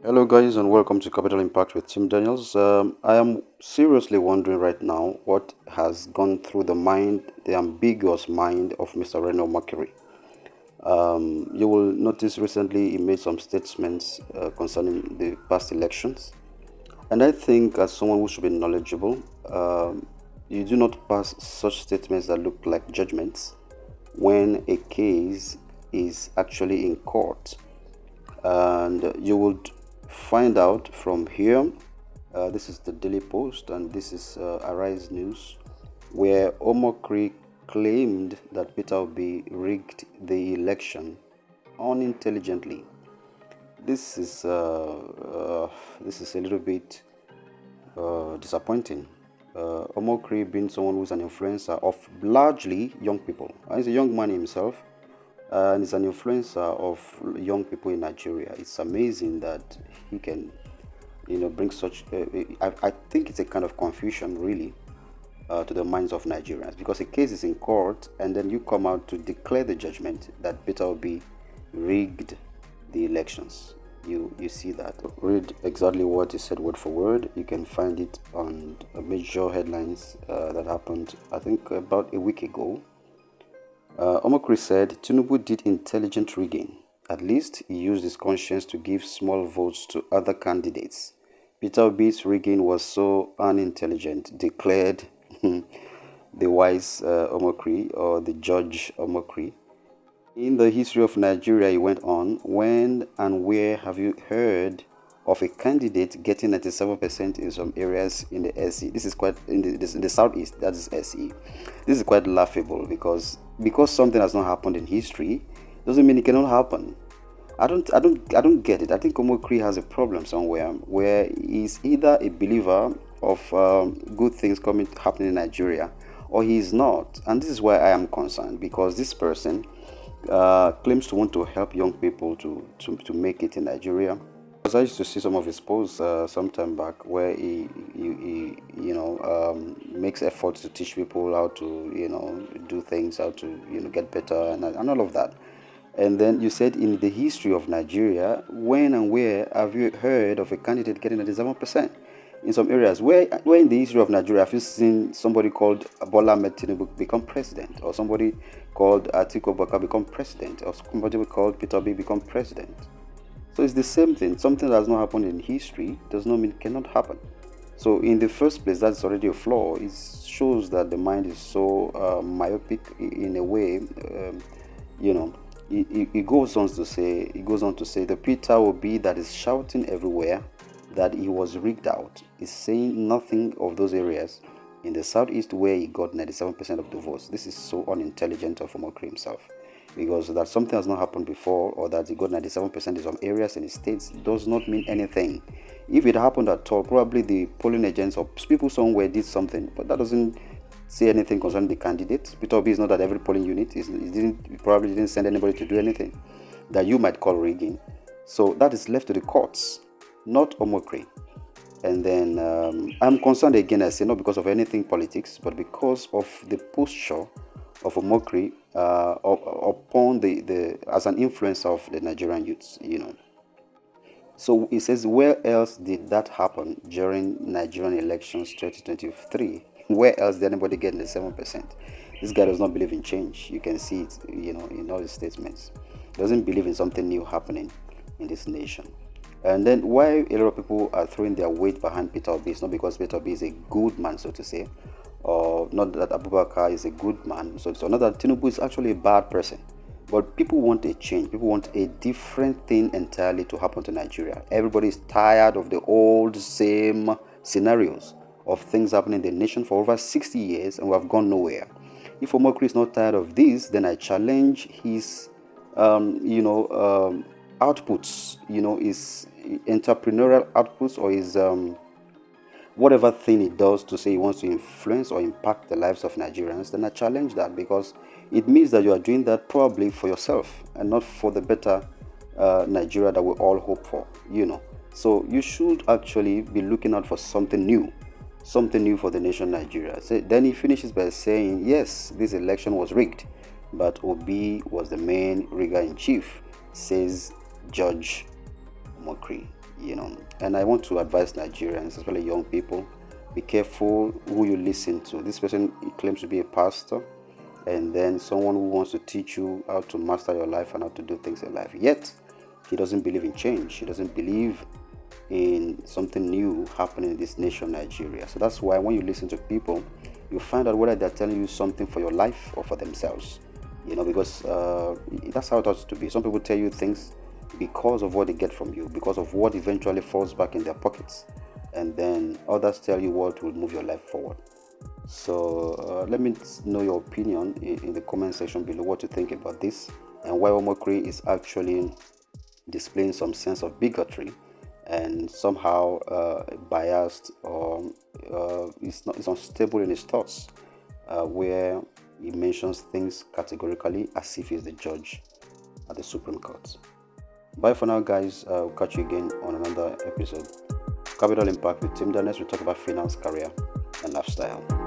Hello, guys, and welcome to Capital Impact with Tim Daniels. I am seriously wondering right now what has gone through the ambiguous mind of Mr. Reno Omokri. You will notice recently he made some statements concerning the past elections, and I think, as someone who should be knowledgeable, you do not pass such statements that look like judgments when a case is actually in court, and you would find out from here. This is the Daily Post, and this is Arise News, where Omokri claimed that Peter Obi rigged the election unintelligently. This is a little bit disappointing. Omokri being someone who's an influencer of largely young people. He's a young man himself, and he's an influencer of young people in Nigeria. It's amazing that he can, bring such. I think it's a kind of confusion, really, to the minds of Nigerians, because a case is in court, and then you come out to declare the judgment that Peter Obi rigged the elections. You see that. Read exactly what he said word for word. You can find it on major headlines that happened, I think, about a week ago. Omokri said Tinubu did intelligent rigging. At least he used his conscience to give small votes to other candidates. Peter Obi's rigging was so unintelligent, declared the wise Omokri, or the judge Omokri. In the history of Nigeria, he went on, when and where have you heard of a candidate getting 97% in some areas in the SE? This is quite in the southeast. That is SE. This is quite laughable because something has not happened in history doesn't mean it cannot happen. I don't get it. I think Omokri has a problem somewhere where he's either a believer of good things happening in Nigeria, or he is not. And this is why I am concerned, because this person claims to want to help young people to make it in Nigeria. Because I used to see some of his posts some time back where he makes efforts to teach people how to do things, how to get better, and all of that. And then you said, in the history of Nigeria, when and where have you heard of a candidate getting 97%? In some areas, where in the history of Nigeria have you seen somebody called Bola Ahmed Tinubu become president, or somebody called Atiku Abubakar become president, or somebody called Peter Obi become president? So it's the same thing. Something that has not happened in history does not mean it cannot happen. So in the first place, that's already a flaw. It shows that the mind is so myopic in a way. He goes on to say the Peter Obi that is shouting everywhere that he was rigged out is saying nothing of those areas in the southeast where he got 97% of the votes. This is so unintelligent of Omokri himself, because that something has not happened before, or that he got 97% in some areas in the states, does not mean anything. If it happened at all, probably the polling agents or people somewhere did something, but that doesn't say anything concerning the candidate. Peter Obi is not at every polling unit. He probably didn't send anybody to do anything that you might call rigging. So that is left to the courts, not Omokri. And then I'm concerned again, I say, not because of anything politics, but because of the posture of Omokri upon as an influencer of the Nigerian youths. So he says, where else did that happen during Nigerian elections 2023? Where else did anybody get the 7%? This guy does not believe in change. You can see it, in all his statements. He doesn't believe in something new happening in this nation. And then why a lot of people are throwing their weight behind Peter Obi is not because Peter Obi is a good man, so to say, or not that Abubakar is a good man, so not that Tinubu is actually a bad person. But people want a change. People want a different thing entirely to happen to Nigeria. Everybody is tired of the old same scenarios of things happening in the nation for over 60 years, and we have gone nowhere. If Omokri is not tired of this, then I challenge his outputs, his entrepreneurial outputs, or his whatever thing he does to say he wants to influence or impact the lives of Nigerians, then I challenge that, because it means that you are doing that probably for yourself and not for the better Nigeria that we all hope for, So you should actually be looking out for something new for the nation Nigeria. So then he finishes by saying, yes, this election was rigged, but Obi was the main rigger in chief, says Judge Omokri. And I want to advise Nigerians, especially young people, be careful who you listen to. This person, he claims to be a pastor, and then someone who wants to teach you how to master your life and how to do things in life. Yet, he doesn't believe in change. He doesn't believe in something new happening in this nation, Nigeria. So that's why when you listen to people, you find out whether they're telling you something for your life or for themselves. Because that's how it ought to be. Some people tell you things because of what they get from you, because of what eventually falls back in their pockets, and then others tell you what will move your life forward. So let me know your opinion in the comment section below, what you think about this, and why Omokri is actually displaying some sense of bigotry and somehow biased, or is unstable in his thoughts, where he mentions things categorically as if he's the judge at the Supreme Court. Bye for now, guys. I'll catch you again on another episode. Capital Impact with Tim Dennis. We talk about finance, career, and lifestyle.